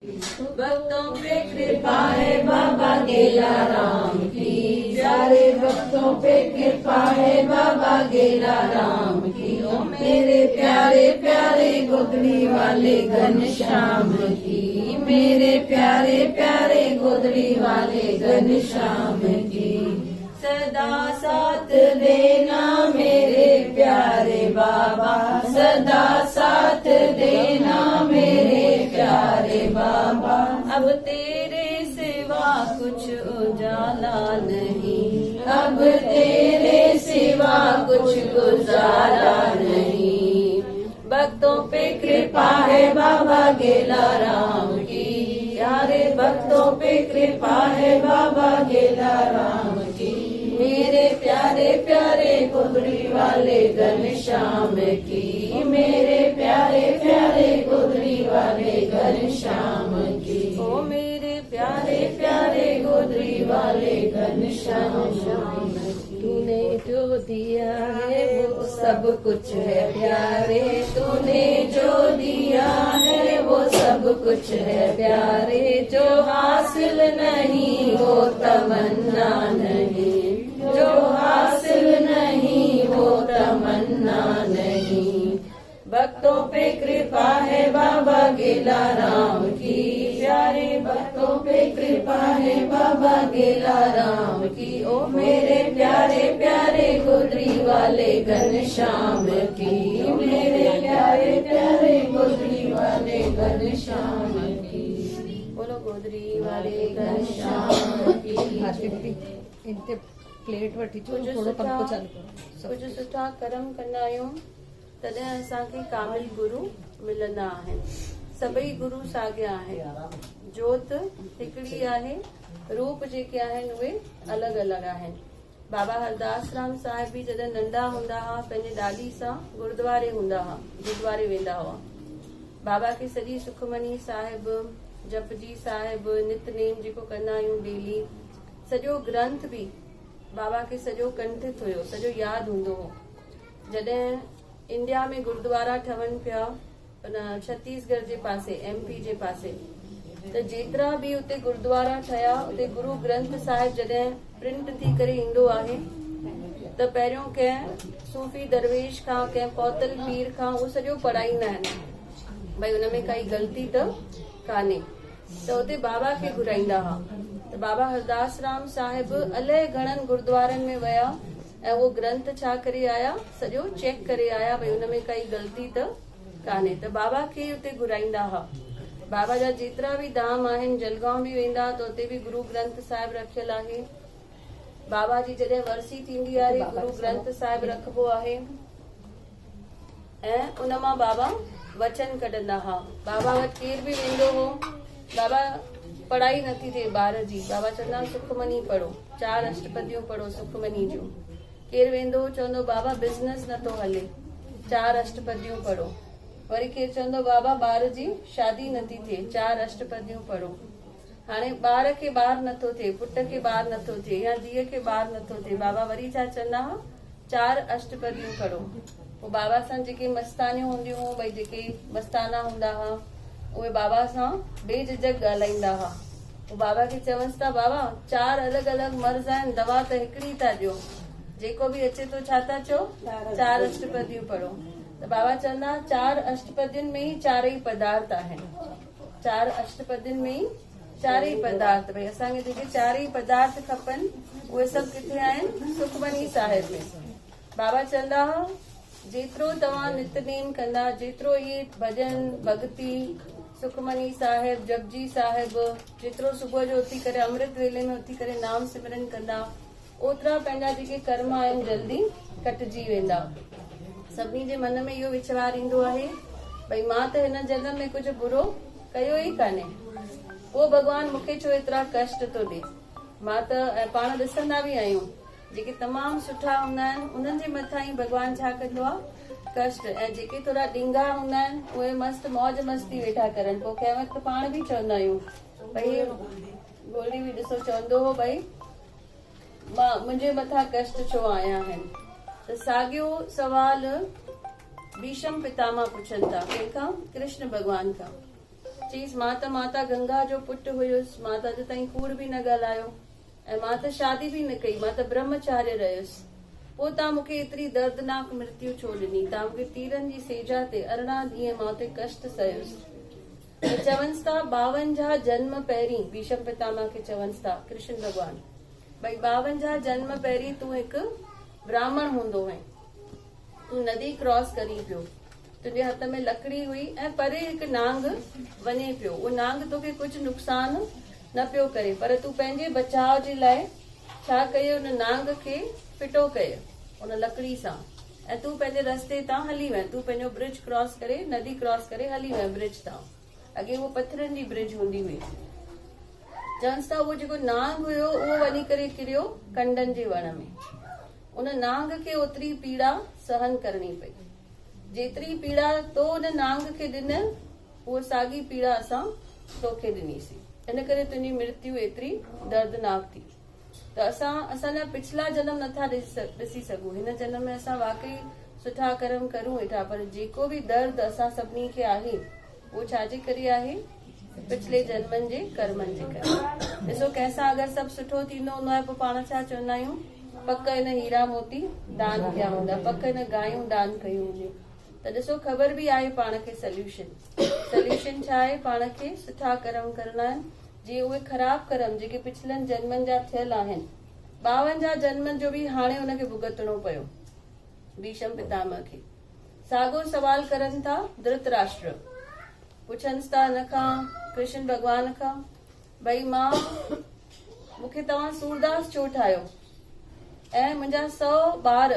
भक्तों पे कृपा है बाबा गेला राम की, सारे भक्तों पे कृपा है बाबा गेला राम की। ओ मेरे प्यारे प्यारे गोदड़ी वाले घनश्याम की, मेरे प्यारे प्यारे गोदड़ी वाले घनश्याम की। सदा साथ देना मेरे प्यारे बाबा, सदा साथ देना मेरे प्यारे बाबा। अब तेरे सिवा कुछ उजाला नहीं, अब तेरे सिवा कुछ गुजारा नहीं। भक्तों पे कृपा है बाबा गेला राम की, प्यारे भक्तों पे कृपा है बाबा गेला राम की। मेरे प्यारे प्यारे गोदड़ी वाले घनश्याम की, मेरे प्यारे प्यारे गोदड़ी वाले घनश्याम की। ओ मेरे प्यारे प्यारे गोदड़ी वाले घनश्याम की। तूने जो दिया है वो सब कुछ है प्यारे, तूने जो दिया है वो सब कुछ है प्यारे। जो हासिल नहीं वो तमन्ना नहीं, जो हासिल नहीं वो तमन्ना नहीं। भक्तों पे कृपा है बाबा गेला राम की, प्यारे भक्तों पे कृपा है बाबा गेला राम की। ओ मेरे प्यारे प्यारे गोदड़ी वाले घनश्याम की, मेरे प्यारे प्यारे गोदड़ी वाले घनश्याम की। बोलो गोदड़ी वाले घनश्याम की। प्लेट वठी कुछ सुठा कर्म कंदा आहियूं तॾहिं असांखे कामिल गुरु मिलंदा आहिनि। सभई गुरु साॻिया आहिनि, जोत हिकिड़ी आहे, रूप जेके आहिनि उहे अलॻि अलॻि आहिनि। बाबा हरदास राम साहिब बि जॾहिं नंढा हूंदा हुआ पंहिंजे ॾाॾी सां गुरुद्वारे हूंदा हुआ, गुरुद्वारे वेंदा हुआ। बाबा खे सॼी सुखमनी साहिब, जपजी साहिब, नितनेम जेको कंदा आहियूं डेली, सॼो ग्रंथ बि बाबा खे सॼो कंठित हुयो, सॼो यादि हूंदो हो। जॾहिं इंडिया में गुरुद्वारा ठहनि पिया छत्तीसगढ़ जे पासे, MP जे पासे, त जेतिरा बि उते गुरुद्वारा ठहिया उते गुरु ग्रंथ साहिब जॾहिं प्रिंट थी करे ईंदो आहे त पहिरियों कंहिं सूफ़ी दरवेश खां, कंहिं पौतल पीर खां उहो सॼो पढ़ाईंदा आहिनि भई हुनमें काई ग़लती त कान्हे, त उते बाबा खे घुराईंदा हुआ। त बाबा हरदास राम साहिब अलाए घणनि गुरुद्वारनि में विया ऐं उहो ग्रंथ छा करे आया, सॼो चेक करे आया भई हुनमें काई ग़लती त कान्हे, त बाबा खे उते घुराईंदा हुआ। बाबा जा जेतिरा बि धाम आहिनि, जलगांव बि वेंदा त उते बि गुरु ग्रंथ साहिब रखियल आहे। बाबा जी जॾहिं वरसी थींदी आहे गुरु ग्रंथ साहिब रखबो आहे ऐं उन मां बाबा वचन कढंदा हुआ। बाबा वटि केर बि वेंदो हो, बाबा पढ़ाई नथी थिए ॿार जी, बाबा चवंदा सुखमनी पढ़ो, 4 अष्टपदियूं पढ़ो सुखमनी जूं। केर वेंदो चवंदो बाबा बिज़नेस नथो हले, 4 अष्टपदियूं पढ़ो। वरी केर चवंदो बाबा ॿार जी शादी नथी थिए, 4 अष्टपदियूं पढ़ो। हाणे ॿार खे ॿार नथो थिए, पुट खे ॿार नथो थिए या धीअ खे ॿार नथो थिए, बाबा वरी छा चवंदा हुआ, 4 अष्टपदियूं पढ़ो। पोइ बाबा सां जेके मस्तानियूं हूंदियूं हुयूं, भई जेके मस्ताना हूंदा हुआ उहे बाबा सां बेझिझक ॻाल्हाईंदा हुआ। पोइ बाबा खे चवंसि था बाबा 4 अलॻि अलॻि मर्ज़ आहिनि, दवा त हिकिड़ी था ॾियो, जेको बि अचे थो छा था चओ, 4 अष्टपदियूं पढ़ो। त बाबा चवंदा 4 अष्टपदियुनि में ई 4 ई पदार्थ आहिनि, 4 अष्टपदियुनि में ई 4 ई पदार्थ, भई असांखे जेके 4 ई पदार्थ खपनि उहे सभु किथे आहिनि, सुखमनी साहिब में। बाबा चवंदा हुआ जेतिरो तव्हां नितनेम कंदा, जेतिरो इहे भॼन भक्ति सुखमनी साहिब, जपजी साहिब, जेतिरो सुबुह जो उथी करे अमृत वेले में उथी करे नाम सिमरन कंदा, ओतिरा पंहिंजा जेके कर्म आहिनि जल्दी कटिजी वेंदा। सभिनी जे मन में इहो वीचार ईंदो आहे भई मां त हिन जन्म में कुझु बुरो कयो ई कान्हे, पोइ भॻवान मूंखे छो एतिरा कष्ट थो ॾे। मां त पाण ॾिसंदा बि आहियूं जेके तमामु सुठा हूंदा आहिनि उन्हनि जे मथां ई भॻवान छा कंदो आहे, कष्ट। ऐं जेके थोरा ॾींगा हूंदा आहिनि उहे मस्तु मौज मस्ती वेठा करनि। पोइ कंहिं वक़्तु पाण बि चवंदा आहियूं भई गोल्डी बि ॾिसो चवंदो हो भई मां मुंहिंजे मथां कष्ट छो आया आहिनि। त साॻियो सवाल भीष्म पितामह पुछनि था कंहिंखां, कृष्ण भॻवान खां। चईसि मां त माता गंगा जो पुटु हुयुसि, मां त अॼु ताईं कूड़ बि न ॻाल्हायो ऐं मां त शादी बि न कई, मां त ब्रह्मचार्य रहियुसि, पोइ तव्हां मूंखे एतिरी दर्दनाक मृत्यु छो ॾिनी? तव्हां मूंखे तीरनि जी सेजा ते 18 ॾींहं मां उते कष्ट सहियुसि। त चवनिसि था 52 जन्म पहिरीं भीष्म पितामह खे चवनिसि था कृष्ण भॻवान भई 52 जन्म पहिरीं तूं हिकु ब्राह्मण हूंदो हुएं, तूं नदी क्रॉस करी पियो, तुंहिंजे हथ में लकड़ी हुई ऐं परे हिकु नांग वञे पियो, उहो नांग तोखे कुझु नुक़सान न पियो करे, पर तूं पंहिंजे बचाव जे लाइ छा कयो, उन नांग खे फिटो कयो उन लकड़ी सां ऐं तूं पंहिंजे रस्ते तां हली वएं, तूं पंहिंजो ब्रिज क्रॉस करे नदी क्रॉस करे हली वएं ब्रिज तां। अॻे उहो पत्थरनि जी ब्रिज हूंदी हुई। चवनिसि था उहो जेको नांग हुयो उहो वञी करे किरियो कंडनि जे वण में, उन नांग खे ओतिरी पीड़ा सहन करणी पई, जेतिरी पीड़ा तो उन नांग खे ॾिन उहो साॻी पीड़ा असां तोखे ॾिनीसीं, इन करे तुंहिंजी मृत्यु एतिरी दर्दनाक थी। त असांजा पिछला जन्म नथा ॾिसी सघूं, हिन जन्म में असां वाकई सुठा कर्म करूं वेठा, पर जेको बि दर्द असां सभिनी खे आहे वो छाजे करे आहे? पिछले जन्मनि जे कर्मनि जे करे। ॾिसो कंहिंसां अगरि सभु सुठो थींदो हूंदो आहे पोइ पाण छा चवंदा आहियूं, पक इन हीरा मोती दान कया हूंदा, पक इन गायूं दान कयूं हूंदियूं। त ॾिसो ख़बर बि आहे पाण खे सल्यूशन छा आहे, पाण खे सुठा कर्म करणा आहिनि, जीअं उहे ख़राब कर्म जेके पिछलनि जन्मनि जा थियल आहिनि 52 जन्मनि जो बि हाणे हुनखे भुगतणो पियो भीष्म पितामह खे। साॻियो सवाल करनि था धृतराष्ट्र, पुछनिसि था हिन खां कृष्ण भॻवान खां भई मां मूंखे तव्हां सूरदास छो ठाहियो ऐं मुंहिंजा 100 ॿार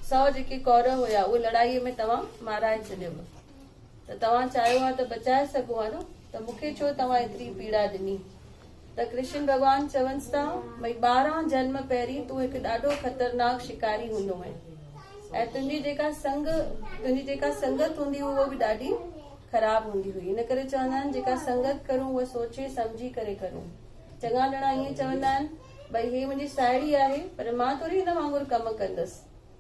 100 जेके कौरव हुया उहे लड़ाईअ में तव्हां माराए छॾियो, त तव्हां चाहियो आहे त बचाए सघो आहे न, त मूंखे छो तव्हां एतिरी पीड़ा ॾिनी? त कृष्ण भॻवान चवनिसि था भई 12 जन्म पहिरीं तूं हिकु ॾाढो ख़तरनाक शिकारी हूंदो आहे ऐं तुंहिंजी जेका संगत हूंदी उहो बि ॾाढी ख़राब हूंदी हुई, इन करे चवंदा आहिनि जेका संगत करूं उहा सोचे सम्झी करे करूं। चङा ॼणा ईअं चवंदा आहिनि भई हे मुंहिंजी साहेड़ी आहे पर मां थोरी हिन वांगुरु कमु कंदसि,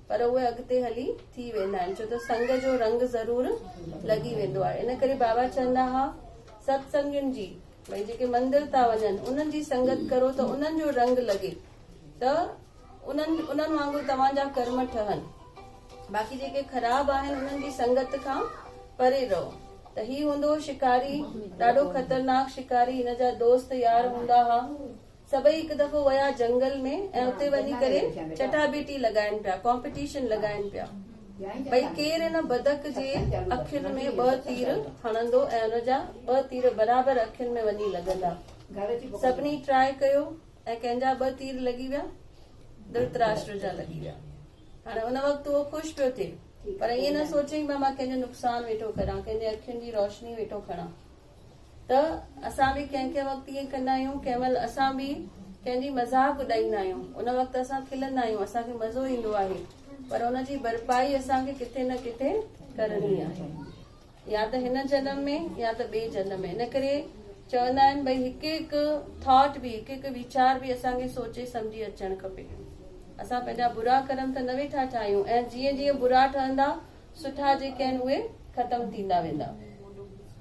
पर उहे अॻिते हली थी वेंदा आहिनि, छो त संग जो रंग ज़रूर लॻी वेंदो आहे। इन करे बाबा चवंदा हुआ सत्संगियुनि जी भई जेके मंदिर था वञनि उन्हनि जी संगत करो त उन्हनि जो रंग लॻे, त उन्हनि वांगुरु तव्हांजा कर्म ठहनि, बाक़ी जेके ख़राब आहिनि उन्हनि जी संगत खां परे रहो। त ही हूंदो शिकारी, ॾाढो ख़तरनाक शिकारी, हिन जा दोस्त यार हूंदा हुआ, सभई हिकु दफ़ो विया जंगल में ऐं उते वञी करे चटाभेटी लॻाइनि पिया, कॉम्पिटिशन लॻाइनि पिया भई केरु हिन बदक जे अखियुनि में 2 तीर हणंदो ऐं हुनजा 2 तीर बराबरि अखियुनि में वञी लॻंदा। सभिनी ट्राई कयो ऐं कंहिंजा 2 तीर लॻी विया, धृतराष्ट्र जा लॻी विया। हाणे उन वक़्तु उहो ख़ुशि पियो थिए, पर ईअं न सोचे मां कंहिंजो नुक़सानु वेठो करां, कंहिंजे अखियुनि जी रोशनी वेठो खणां। त असां बि कंहिं वक़्तु ईअं कंदा आहियूं, कंहिं महिल असां बि कंहिंजी मज़ाक उॾाईंदा आहियूं, उन वक़्तु असां खिलंदा आहियूं, असांखे मज़ो ईंदो आहे, पर हुनजी भरपाई असांखे किथे न किथे करणी आहे, या त हिन जन्म में या त ॿिए जन्म में। इन करे चवंदा आहिनि भई हिकु थॉट बि हिकु वीचार बि असांखे सोचे सम्झी अचणु खपे। असां पंहिंजा बुरा कर्म त न वेठा ठाहियूं ऐं जीअं जीअं बुरा ठहंदा सुठा जेके आहिनि उहे ख़तम थींदा वेंदा।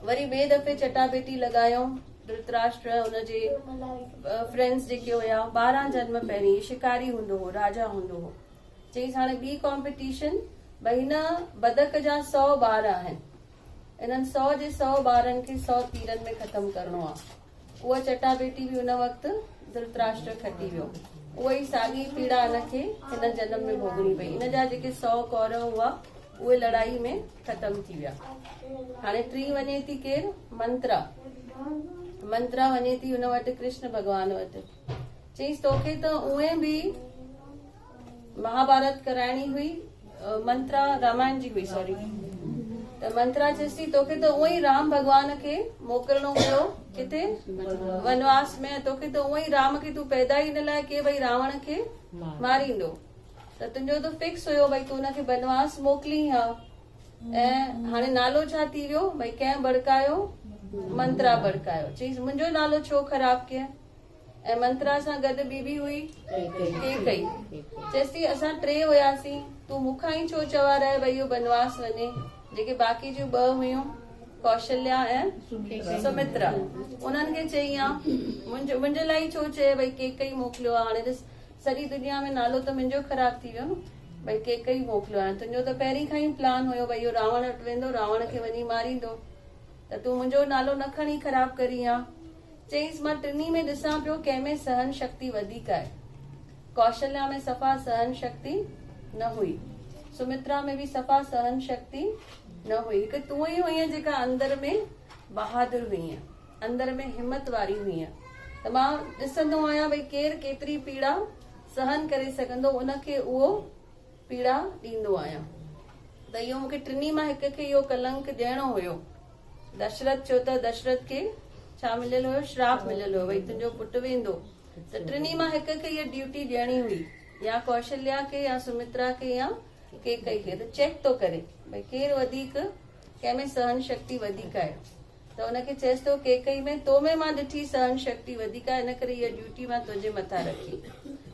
वरी ॿिए दफ़े चटाभेटी लॻायो, धृतराष्ट्र हुनजे फ्रेंड्स जेके हुया 12 जन्म पहिरीं शिकारी हूंदो हो, राजा हूंदो हो। चईसि हाणे ॿी कॉम्पिटिशन भई हिन बदक जा 100 ॿार आहिनि, इन्हनि 100 जे 100 ॿारनि खे 100 तीरनि में ख़तम करणो आहे। उहा चटाभेटी बि हुन वक़्तु धृतराष्ट्र खटी वियो, उहा ई साॻी पीड़ा हिनखे हिन जन्म में भोगणी पई। हिन जा जेके 100 कौरव हुआ उहे लड़ाई में ख़तम थी विया। हाणे टी वञे थी केरु? मंत्रा वञे थी हुन वटि कृष्ण भॻवान वटि, चईसि तोखे त उहे बि महाभारत कराइणी हुई, मंत्रा रामायण जी हुई सॉरी, त मंत्रा चएसि थी तोखे त उहो ई राम भॻवान खे मोकिलणो हुयो किथे वनवास में, तोखे त उहो ई राम खे तूं पैदा ई न लाइ के भई रावण खे मारींदो, त तुंहिंजो त फिक्स हुयो भई तूं हुनखे वनवास मोकिली हा। ऐं हाणे नालो छा थी वियो भई कंहिं भड़कायो? मंत्रा भड़कायो। चईसि मुंहिंजो नालो छो ख़राब कयं? ऐं मंत्रा सां गॾु ॿी हुई कैकई। चएसि थी असां 3 हुयासीं, तूं मूंखां ई छो चवा रहे भई इहो वनवास वञे, जेके बाक़ी जूं 2 हुयूं कौशल्या ऐं सुमित्रा उन्हनि खे चई आ मुंहिंजे लाइ छो चए भई केकई मोकिलियो आहे। हाणे ॾिस सॼी दुनिया में नालो त मुंहिंजो ख़राब थी वियो न, भई केकई मोकिलियो आहे। तुंहिंजो त पहिरीं खां ई प्लान हुयो भई इहो रावण वटि वेंदो, रावण खे वञी मारींदो, त तूं मुंहिंजो नालो न खणी ख़राब करी आ। चईसि मां टिनी में ॾिसां पियो कंहिंमें सहन शक्ति वधीक आहे। कौशल्या में सफ़ा सहन शक्ति न हुई, सुमित्रा में बि सफ़ा सहन शक्ति न हुई। हिकु तूं ई हुईं जेका अंदर में बहादुर हुई, अंदर में हिम्मत वारी हुई। त मां ॾिसंदो आहियां भई केरु केतिरी पीड़ा सहन करे सघंदो, उनखे उहो पीड़ा ॾींदो आहियां। त इहो मूंखे टिनी मां हिक खे इहो कलंक ॾियणो हुयो। दशरथ छो त दशरथ खे छा मिलियल हुयो, श्राप मिलियल हुयो भई तुंहिंजो पुटु वेंदो। त टिनी मां हिक खे इहा ड्यूटी ॾियणी हुई, या कौशल्या खे या सुमित्रा खे या केकई खे। त चेक तो करे भई केरु वधीक कंहिंमें सहन शक्ति वधीक आहे। त हुनखे चएसि तो केकई में तो में मां ॾिठी सहन शक्ति वधीक आहे, इन करे इहा ड्यूटी मां तुंहिंजे मथां रखी।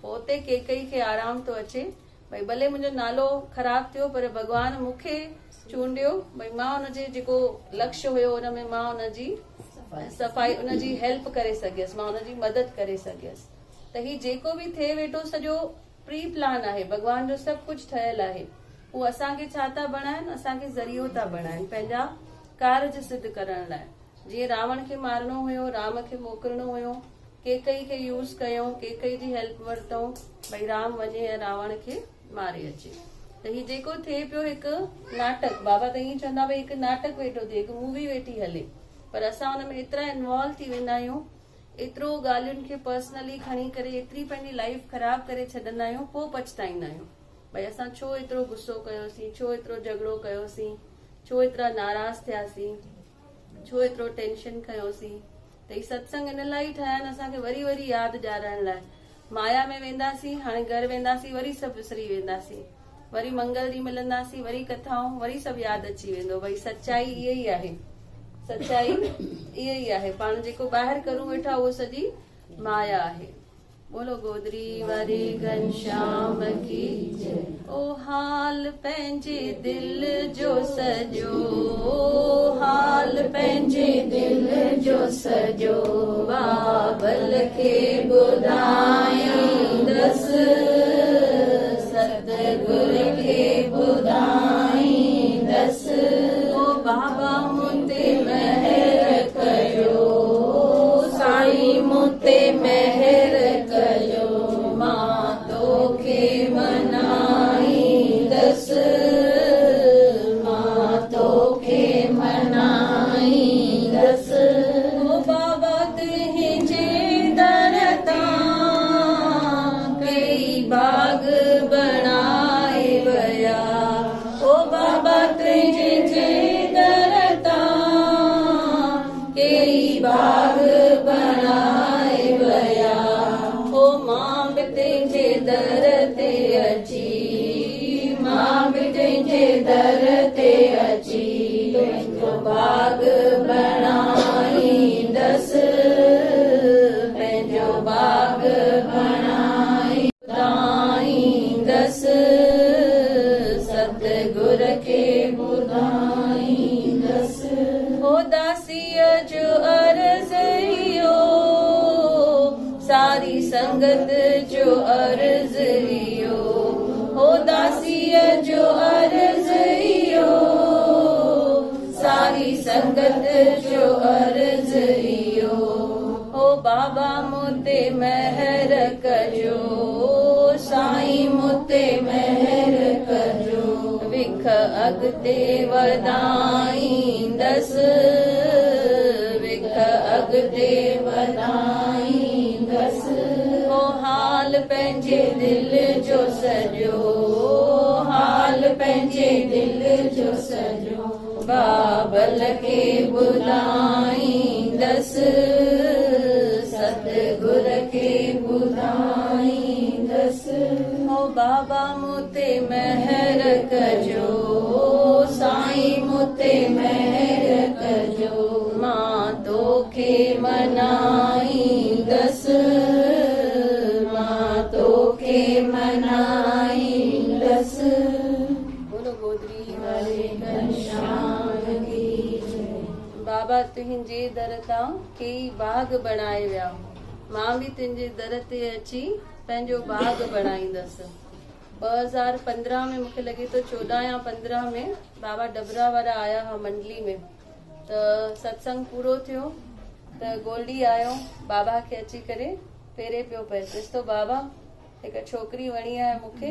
पोइ उते केकई खे आराम तो अचे भई भले मुंहिंजो नालो ख़राब थियो पर भॻवान मूंखे चूंडियो, भई मां हुनजे जेको लक्ष्य हुयो हुनमें मां हुनजी सफ़ाई हुनजी हेल्प करे सघियसि, मां हुनजी मदद करे सघियसि। त ही जेको बि थिए वेठो सॼो प्री प्लान आहे, भॻवान जो सभु कुझु ठहियल आहे। उहो असांखे छा था बणाइनि, असांखे ज़रियो था बणाइनि पंहिंजा कार्य सिद्ध करण लाइ। जीअं रावण खे मारणो हुयो, राम खे मोकिलणो हुयो, केकई खे यूज़ कयूं, केकई जी हेल्प वरितऊं भई राम वञे ऐं रावण खे मारे अचे। त ही जेको थिए पियो हिकु नाटक, बाबा त ईअं चवंदा भई हिकु नाटक वेठो थिए, हिकु मूवी वेठी हले, पर असां हुन में एतिरा इन्वॉल्व थी वेंदा आहियूं, एतिरो ॻाल्हियुनि खे पर्सनली खणी करे एतिरी पंहिंजी लाइफ ख़राब करे छॾंदा आहियूं, पोइ पछताईंदा आहियूं भई असां छो एतिरो गुस्सो कयोसीं, छो एतिरो झगड़ो कयोसीं, छो एतिरा नाराज़ थियासीं, छो एतिरो टेंशन खयोसीं। त ही सत्संग इन लाइ ई ठाहिया आहिनि, असांखे वरी वरी यादि ॾियारण लाइ। माया में वेंदासीं, हाणे घर वेंदासीं वरी सभु विसरी वेंदासीं, वरी मंगल ॾींहुं मिलंदासीं, वरी कथाऊं, वरी सभु यादि अची वेंदो। भई सच्चाई इहा ई आहे, सच्चाई इहा ई आहे, पाण जेको ॿाहिरि करूं वेठा उहो सॼी माया आहे। बोलो गोदरी वारे घनश्याम की जय। ओ हाल पंहिंजे दिल जो सजो, हाल पंहिंजे दिल जो सजो, बाबल खे ॿुधाईंदसि, सतगुर खे ॿुधाईंदसि। ओ बाबा मुते महर कयो, साईं मुते महर कयो, मां तोखे मनाईंदसि, मां तोखे मनाईंदसि। ओ बाबा तुंहिंजे दर तां कई बाग बणाए विया, ओ बाबा तुंहिंजे दर तां कई बाग बणाए विया। ओ मां बि तुंहिंजे दर ते अची, मां बि तुंहिंजे दर ते अची, पंहिंजो बाग बणाईंदसि, पंहिंजो बाग बणाईंदसि, सतगुर खे ॿुधाईंदसि। ओ दासीअ जो अर्ज़ इहो, सारी संगत जो अर्ज़ इहो, ओ दासीअ जो अर्ज़ इहो, सारी संगत जो अर्ज़ इहो। ओ बाबा मुते महर कजो, साईं मुते महर कजो, विख अॻिते वधाईंदसि, विख अॻिते वधाईंदसि। ओ हाल पंहिंजे दिल जो सॼो, हाल पंहिंजे दिल जो सॼो, बाबल खे ॿुधाईंदसि, सतगुर खे ॿुधाईंदसि। ओ बाबा मुते महर कजो, साईं मुते महर कजो, मां तोखे मनाईंदसि, मां तोखे मनाईंदसि। बोलो गोदरी वारे घनश्याम की जय। बाबा तुंहिंजे दर तां कई बाग बणाए विया, मां बि तुंहिंजे दर ते अची पंहिंजो बाग बणाईंदसि। 2015 में मूंखे लॻे थो 14 या 15 में बाबा डबरा वारा आया हुआ मंडली में, त सत्संग पूरो थियो त गोल्डी आयो बाबा खे अची करे पेरे पियो पए, ॾिसो बाबा हिकु छोकिरी वणी आहे मूंखे,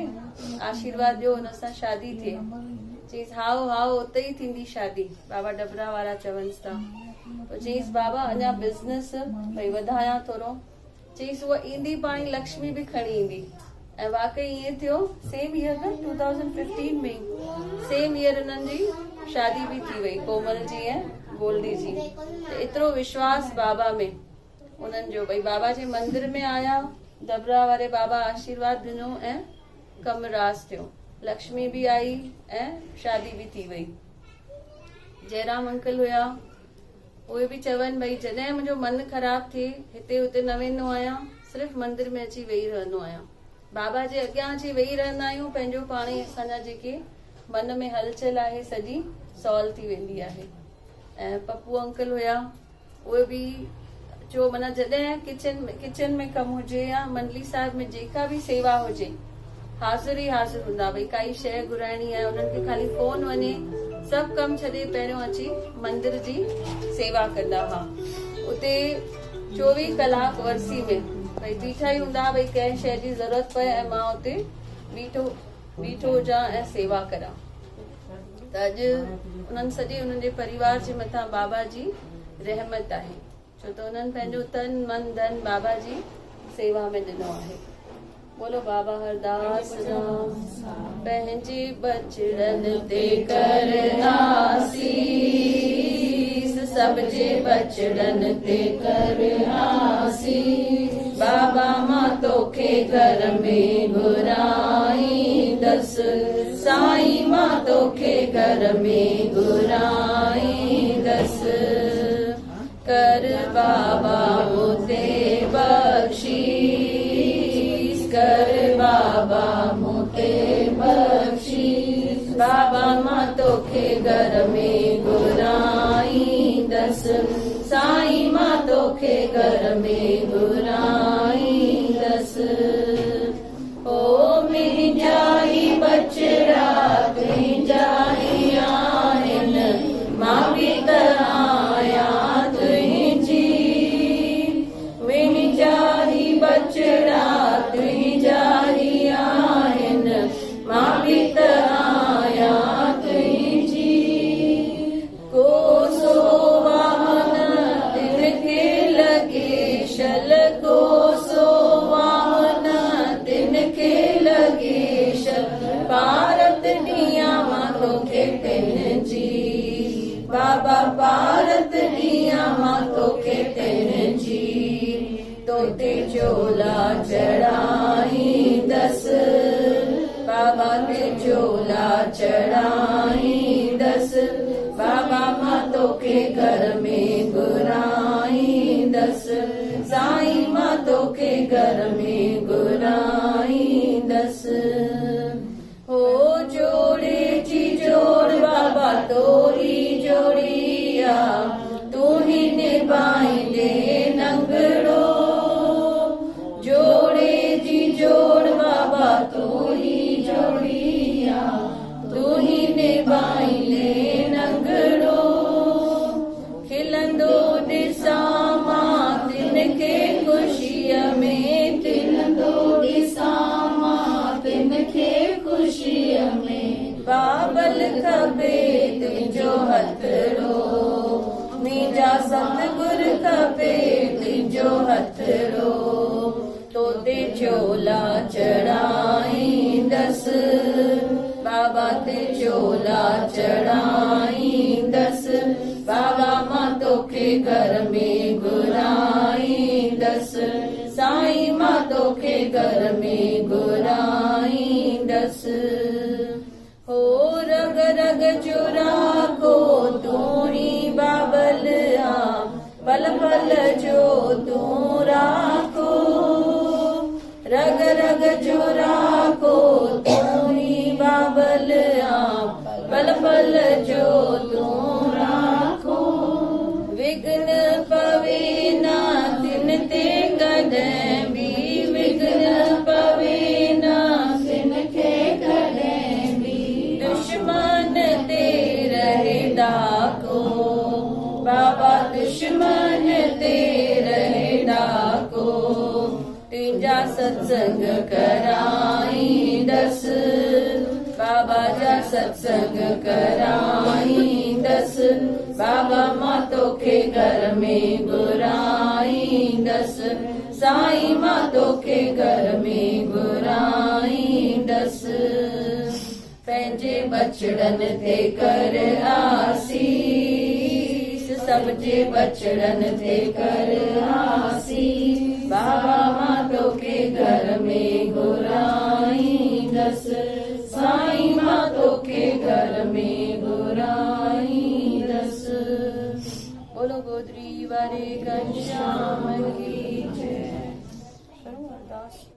आशीर्वाद ॾियो हुन सां शादी थिए। चईस हाओ हाओ उते ई थींदी शादी, बाबा डबरा वारा चवनिस था। चईस बाबा अञा बिज़नेस भई वधायां थोरो। चईस उहा ईंदी पाणी लक्ष्मी बि खणी ईंदी, ऐं वाकई ईअं थियो। सेम ईयर न 2015 में सेम ईयर उन्हनि जी शादी बि थी वई, कोमल जी ऐं गोल्डी जी। त एतिरो विश्वास बाबा में उन्हनि जो, भई बाबा जे मंदिर में आया, डबरा वारे बाबा आशीर्वाद ॾिनो ऐं कमु रास थियो, लक्ष्मी बि आई ऐं शादी बि थी वई। जयराम अंकल हुया, उहे बि चवनि भई जॾहिं मुंहिंजो मन ख़राब थिए हिते हुते न वेंदो आहियां, सिर्फ़ु मंदिर में अची वेही रहंदो आहियां। बाबा जे अॻियां अची वेही रहंदा आहियूं, पंहिंजो पाण ई असांजा जेके मन में हलचल आहे सॼी सॉल्व थी वेंदी आहे। ऐं पप्पू अंकल हुया, उहे बि जो माना जॾहिं किचन में कमु हुजे या मंडली साहिब में जेका बि सेवा हुजे, हाज़िर ई हाज़िर हूंदा। भई काई शइ घुराइणी आहे, उन्हनि खे ख़ाली फोन वञे, सभु कमु छॾे पहिरियों अची मंदिर जी सेवा कंदा हुआ। उते 24 कलाक वरसी में भई बीठा ई हूंदा, भई कंहिं शइ जी ज़रूरत पए ऐं मां उते बीठो हुजां ऐं सेवा करां। त अॼु उन्हनि सॼे उन्हनि जे परिवार जे मथां बाबा जी रहमत आहे, छो त उन्हनि पंहिंजो तन मन धन बाबा जी सेवा में ॾिनो आहे। बोलो बाबा हरदास राम। पंहिंजे बचड़नि ते कर आसीस, सब जे बचड़नि ते कर आसीस। बाबा मां तोखे घर में घुराईंदस, साईं मां तोखे घर में घुराईंदस। कर बाबा मुते बख्शीस, कर बाबा मुते बख्शीस। बाबा मां तोखे घर में घुराईंदस, साईं मां तोखे घर में घुराईंदस। ओ मुंहिंजा ई बचड़ा तुंहिंजा ई आहिनि, मां बि त आहियां तुंहिंजी। मुंहिंजा ई बचड़ा तुंहिंजा ई आहिनि, मां बि त आहियां तुंहिंजी। कोसो वाहन तिनखे लॻे शल, कोसो वाहन तिनखे लॻे शल। पारत ॾियां मां तोखे तिन जी, बाबा पारत ॾियां मां तोखे तिन जी। तोते चोला चढ़ाईंदस, बाबा ते चोला चढ़ाईंदस। बाबा मां तोखे घर में घुराईंदस, साईं मां तोखे घर में घुराईंदस। हो जोड़े जी जोड़ बाबा तोरी जोड़िया, तू ही निभाईंदे नंगड़ो। जोड़े जी जोड़ बाबा तू ही जोड़िया, तू ही निभाईंदे नंगड़ो। खिलंदो ॾिसां मां तिनखे ख़ुशीअ में, खिलंदो ॾिसां मां तिनखे ख़ुशीअ में। बाबल खपे तुंहिंजो हथड़ो, मुंहिंजा सतगुर खपे तुंहिंजो हथड़ो। तोते चोला चढ़ाईंदस, बाबा ते चोला चढ़ाईंदस। बाबा मां तोखे घर में घुराईंदस, साईं मां तोखे घर में घुराईंदस। हो रग रग जो राखो तूं ही बाबल आ, पल पल जो तूं राखो। रग रग जो राखो तूं ही बाबल आ, पल पल जो तूं राखो। सत्संग कराईंदस बाबा जा सत्संग कराईंदस बाबा मां तोखे घर में घुराईंदस साईं मां तोखे घर में घुराईंदस पंहिंजे बचड़न ते कर आसीस सब जे बचड़न ते कर आसीस बाबा मां तोखे घर में घुराईंदस साईं मां तोखे घर में घुराईंदस बोलो गोदरी वारे घनश्याम की जय।